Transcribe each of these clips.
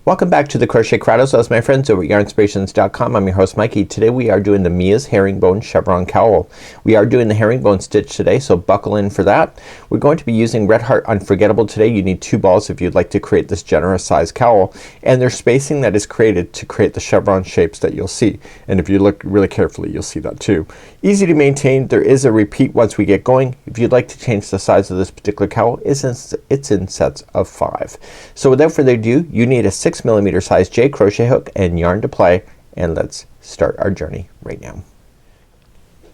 Welcome back to the Crochet Credos. As my friends over at yarnspirations.com. I'm your host Mikey. Today we are doing the Mia's Herringbone Chevron Cowl. We are doing the herringbone stitch today, so buckle in for that. We're going to be using Red Heart Unforgettable today. You need 2 balls if you'd like to create this generous size cowl, and there's spacing that is created to create the chevron shapes that you'll see, and if you look really carefully you'll see that too. Easy to maintain. There is a repeat once we get going. If you'd like to change the size of this particular cowl, it's in sets of 5. So without further ado, you need a 6mm size J crochet hook and yarn to play, and let's start our journey right now.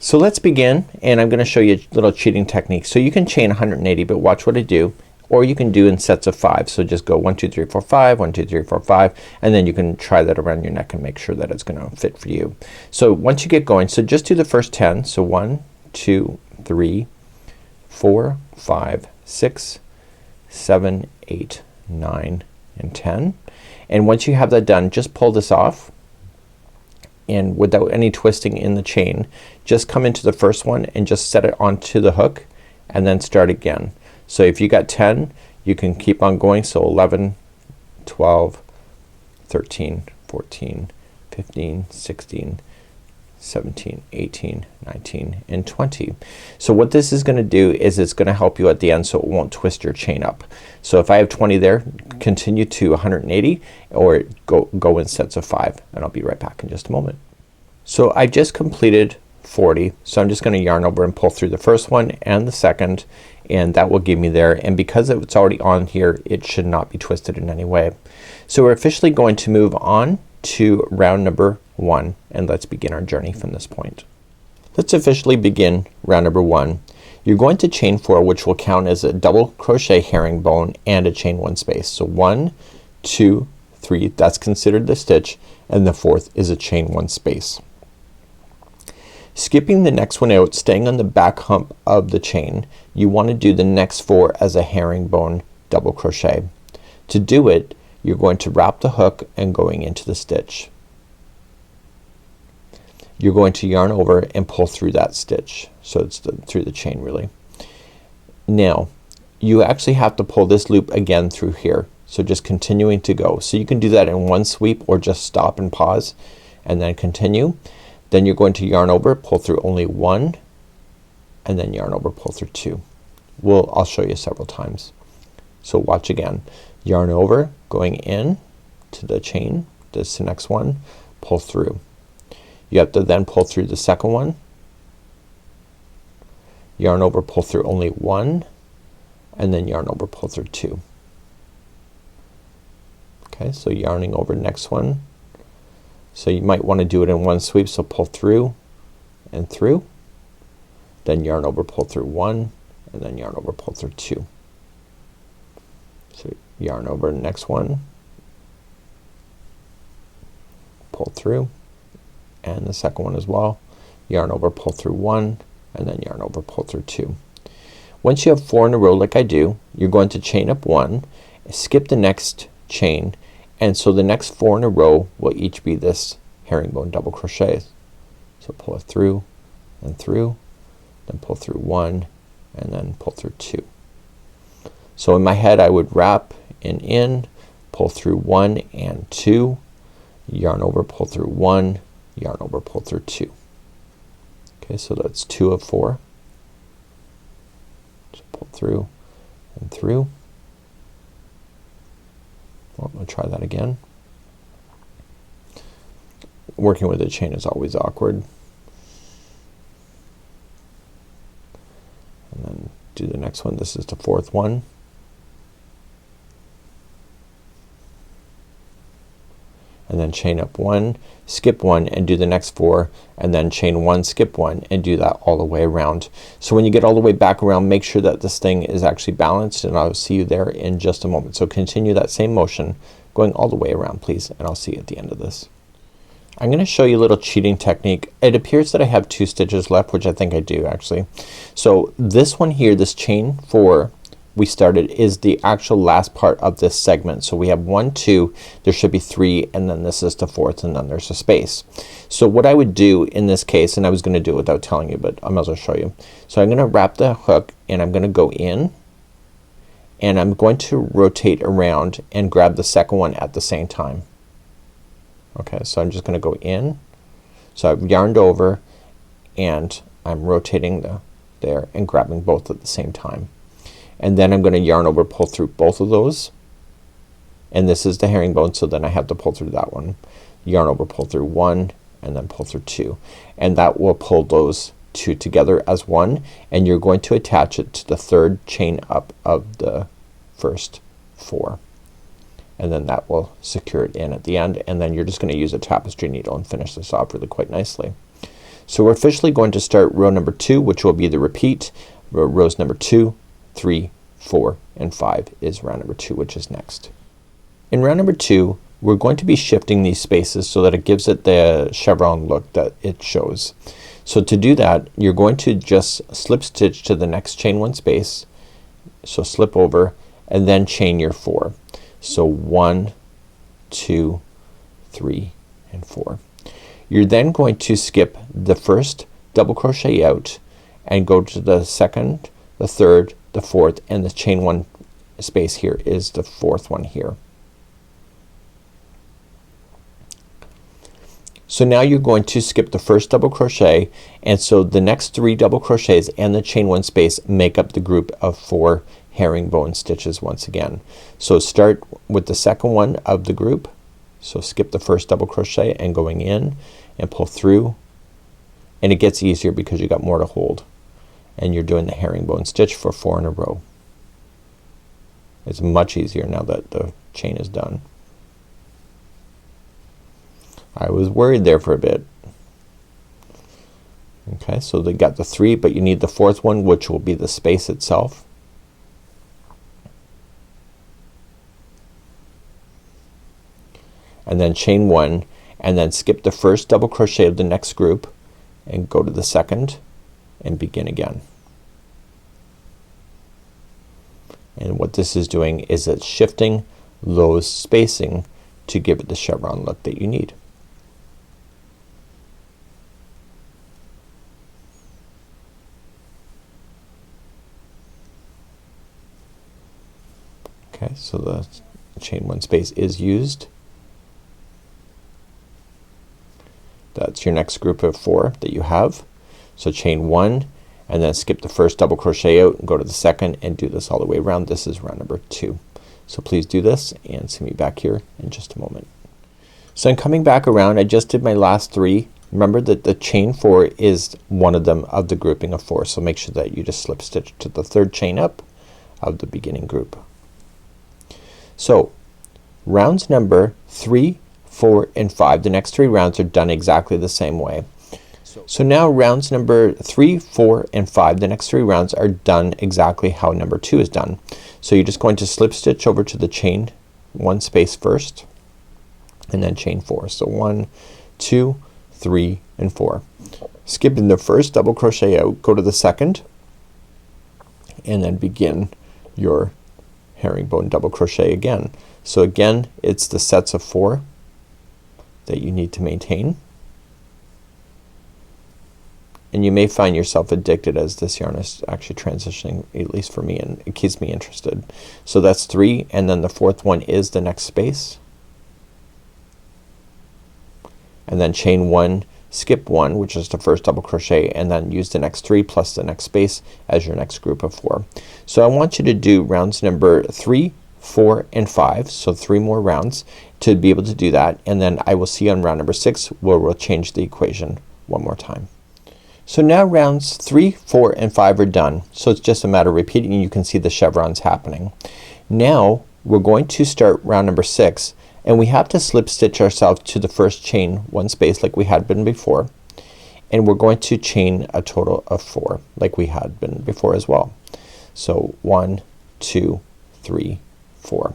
So let's begin, and I'm gonna show you a little cheating technique. So you can chain 180, but watch what I do, or you can do in sets of 5. So just go 1 2 3 4 5, 1 2 3 4 5, and then you can try that around your neck and make sure that it's gonna fit for you. So once you get going, so just do the first 10. So 1 2 3 4 5 6 7 8 9 and 10. And once you have that done, just pull this off, and without any twisting in the chain, just come into the first one and just set it onto the hook and then start again. So if you got 10, you can keep on going. So 11 12 13 14 15 16 17 18 19 and 20. So what this is gonna do is it's gonna help you at the end so it won't twist your chain up. So if I have 20 there, continue to 180 or go in sets of 5, and I'll be right back in just a moment. So I just completed 40, so I'm just gonna yarn over and pull through the first one and the second, and that will give me there, and because it's already on here it should not be twisted in any way. So we're officially going to move on to round number 1, and let's begin our journey from this point. Let's officially begin round number 1. You're going to chain 4, which will count as a double crochet herringbone and a chain 1 space. So 1 2 3, that's considered the stitch, and the 4th is a chain 1 space. Skipping the next one out, staying on the back hump of the chain, you want to do the next 4 as a herringbone double crochet. To do it, you're going to wrap the hook and going into the stitch. You're going to yarn over and pull through that stitch, so it's through the chain really. Now you actually have to pull this loop again through here, so just continuing to go. So you can do that in one sweep or just stop and pause and then continue. Then you're going to yarn over, pull through only 1, and then yarn over, pull through 2. I'll show you several times. So watch again. Yarn over, going in to the chain, this is the next one, pull through. You have to then pull through the second one, yarn over, pull through only 1, and then yarn over, pull through 2. Okay, so yarning over next one. So you might want to do it in one sweep, so pull through and through, then yarn over, pull through 1, and then yarn over, pull through 2. So yarn over next one, pull through, and the second one as well, yarn over, pull through 1, and then yarn over, pull through 2. Once you have 4 in a row like I do, you're going to chain up 1, skip the next chain, and so the next 4 in a row will each be this herringbone double crochet. So pull it through and through, then pull through 1, and then pull through 2. So in my head I would wrap and in, pull through 1 and 2, yarn over, pull through 1, yarn over, pull through 2. Okay, so that's 2 of 4. So pull through and through. Well, I'll try that again. Working with a chain is always awkward. And then do the next one. This is the 4th one. And then chain up 1, skip 1, and do the next 4, and then chain 1, skip 1, and do that all the way around. So when you get all the way back around, make sure that this thing is actually balanced, and I'll see you there in just a moment. So continue that same motion going all the way around please, and I'll see you at the end of this. I'm gonna show you a little cheating technique. It appears that I have 2 stitches left, which I think I do actually. So this one here, this chain 4 we started, is the actual last part of this segment. So we have 1 2, there should be 3, and then this is the 4th, and then there's a space. So what I would do in this case, and I was gonna do it without telling you, but I might as well show you. So I'm gonna wrap the hook and I'm gonna go in, and I'm going to rotate around and grab the second one at the same time. Okay, so I'm just gonna go in. So I've yarned over and I'm rotating there and grabbing both at the same time. And then I'm gonna yarn over, pull through both of those. And this is the herringbone, so then I have to pull through that one. Yarn over, pull through one, and then pull through two. And that will pull those two together as one, and you're going to attach it to the third chain up of the first four. And then that will secure it in at the end, and then you're just gonna use a tapestry needle and finish this off really quite nicely. So we're officially going to start row number 2, which will be the repeat. Rows number 2, 3, 4, and 5 is round number 2, which is next. In round number 2, we're going to be shifting these spaces so that it gives it the chevron look that it shows. So to do that, you're going to just slip stitch to the next chain one space. So slip over and then chain your 4. So 1, 2, 3, and 4. You're then going to skip the first double crochet out and go to the second, the third, the fourth, and the chain one space here is the fourth one here. So now you're going to skip the first double crochet, and so the next 3 double crochets and the chain one space make up the group of 4 herringbone stitches once again. So start with the second one of the group. So skip the first double crochet and going in and pull through, and it gets easier because you got more to hold, and you're doing the herringbone stitch for 4 in a row. It's much easier now that the chain is done. I was worried there for a bit. Okay, so they got the 3, but you need the 4th one, which will be the space itself. And then chain 1 and then skip the first double crochet of the next group and go to the second and begin again. And what this is doing is it's shifting those spacing to give it the chevron look that you need. Okay, so the chain one space is used. That's your next group of 4 that you have. So chain 1 and then skip the first double crochet out and go to the second and do this all the way around. This is round number 2. So please do this and see me back here in just a moment. So I'm coming back around. I just did my last 3. Remember that the chain 4 is one of them of the grouping of 4. So make sure that you just slip stitch to the third chain up of the beginning group. So rounds number 3, 4, and 5, the next 3 rounds are done exactly the same way. So now rounds number 3, 4, and 5, the next 3 rounds are done exactly how number 2 is done. So you're just going to slip stitch over to the chain 1 space first and then chain 4. So 1, 2, 3, and 4. Skipping the first double crochet out, go to the second and then begin your herringbone double crochet again. So again, it's the sets of 4 that you need to maintain, and you may find yourself addicted as this yarn is actually transitioning, at least for me, and it keeps me interested. So that's 3, and then the 4th one is the next space, and then chain 1, skip 1, which is the first double crochet, and then use the next 3 plus the next space as your next group of 4. So I want you to do rounds number 3, 4, and 5, so 3 more rounds to be able to do that, and then I will see you on round number 6 where we'll change the equation one more time. So now rounds 3, 4, and 5 are done. So it's just a matter of repeating, and you can see the chevrons happening. Now we're going to start round number 6, and we have to slip stitch ourselves to the first chain 1 space like we had been before, and we're going to chain a total of 4 like we had been before as well. So 1, 2, 3, 4.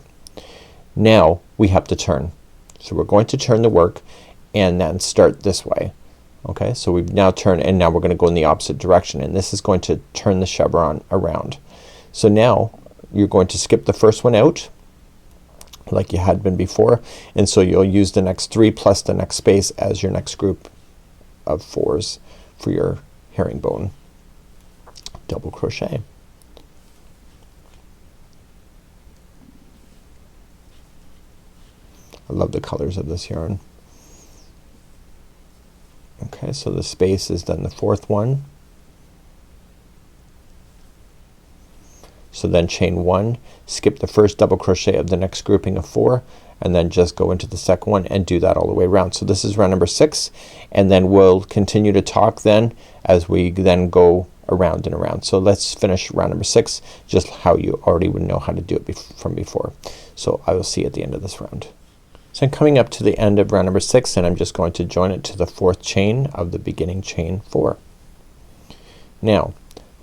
Now we have to turn. So we're going to turn the work and then start this way. Okay, so we've now turned, and now we're going to go in the opposite direction, and this is going to turn the chevron around. So now you're going to skip the first one out like you had been before, and so you'll use the next 3 plus the next space as your next group of 4s for your herringbone double crochet. love the colors of this yarn. Okay, so the space is then the fourth one. So then chain one, skip the first double crochet of the next grouping of 4, and then just go into the second one and do that all the way around. So this is round number 6, and then we'll continue to talk then as we then go around and around. So let's finish round number 6 just how you already would know how to do it from before. So I will see you at the end of this round. So I'm coming up to the end of round number 6, and I'm just going to join it to the 4th chain of the beginning chain 4. Now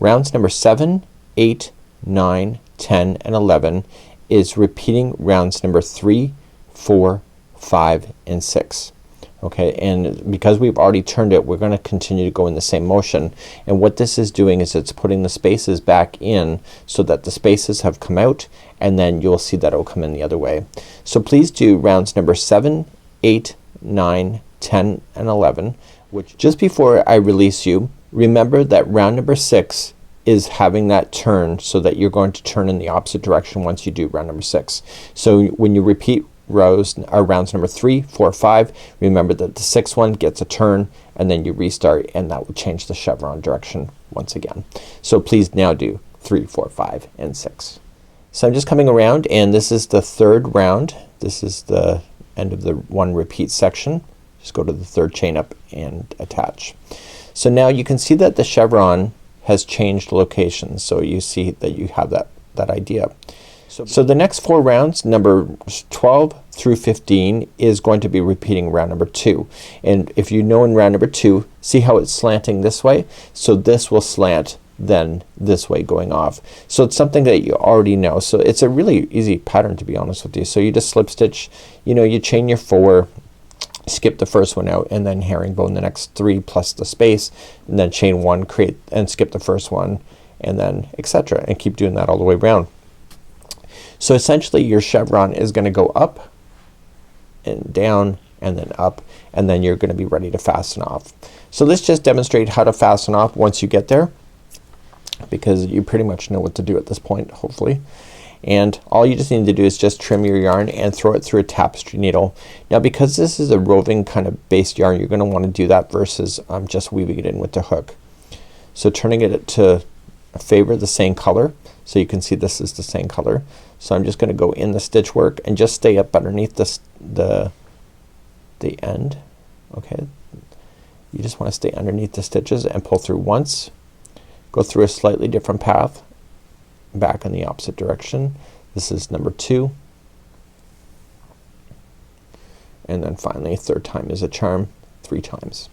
rounds number 7, 8, 9, 10, and 11 is repeating rounds number 3, 4, 5, and 6. Okay, and because we've already turned it, we're going to continue to go in the same motion, and what this is doing is it's putting the spaces back in so that the spaces have come out, and then you'll see that it will come in the other way. So please do rounds number 7, 8, 9, 10, and 11, which just before I release you, remember that round number 6 is having that turn, so that you're going to turn in the opposite direction once you do round number 6. So when you repeat rounds number 3, 4, 5, remember that the 6th one gets a turn, and then you restart, and that will change the chevron direction once again. So please now do 3, 4, 5, and 6. So I'm just coming around, and this is the 3rd round. This is the end of the one repeat section. Just go to the 3rd chain up and attach. So now you can see that the chevron has changed locations, so you see that you have that idea. So the next 4 rounds, number 12 through 15, is going to be repeating round number 2. And if you know in round number 2, see how it's slanting this way? So this will slant then this way going off. So it's something that you already know. So it's a really easy pattern, to be honest with you. So you just slip stitch, you know, you chain your 4, skip the first one out, and then herringbone the next 3 plus the space, and then chain 1, create and skip the first one, and then etc., and keep doing that all the way around. So essentially your chevron is going to go up and down and then up, and then you're going to be ready to fasten off. So let's just demonstrate how to fasten off once you get there, because you pretty much know what to do at this point, hopefully. And all you just need to do is just trim your yarn and throw it through a tapestry needle. Now because this is a roving kind of based yarn, you're going to want to do that versus just weaving it in with the hook. So turning it to favor the same color, so you can see this is the same color. So I'm just going to go in the stitch work and just stay up underneath the end. Okay, you just want to stay underneath the stitches and pull through once, go through a slightly different path, back in the opposite direction. This is number 2, and then finally 3rd time is a charm, 3 times.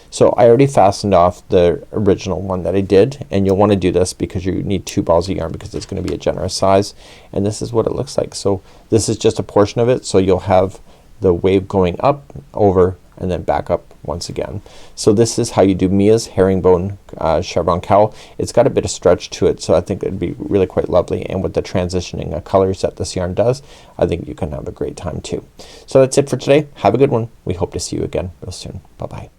So I already fastened off the original one that I did, and you'll want to do this because you need 2 balls of yarn because it's going to be a generous size, and this is what it looks like. So this is just a portion of it, so you'll have the wave going up, over, and then back up once again. So this is how you do Mia's herringbone chevron cowl. It's got a bit of stretch to it, so I think it'd be really quite lovely, and with the transitioning colors that this yarn does, I think you can have a great time too. So that's it for today. Have a good one. We hope to see you again real soon. Bye bye.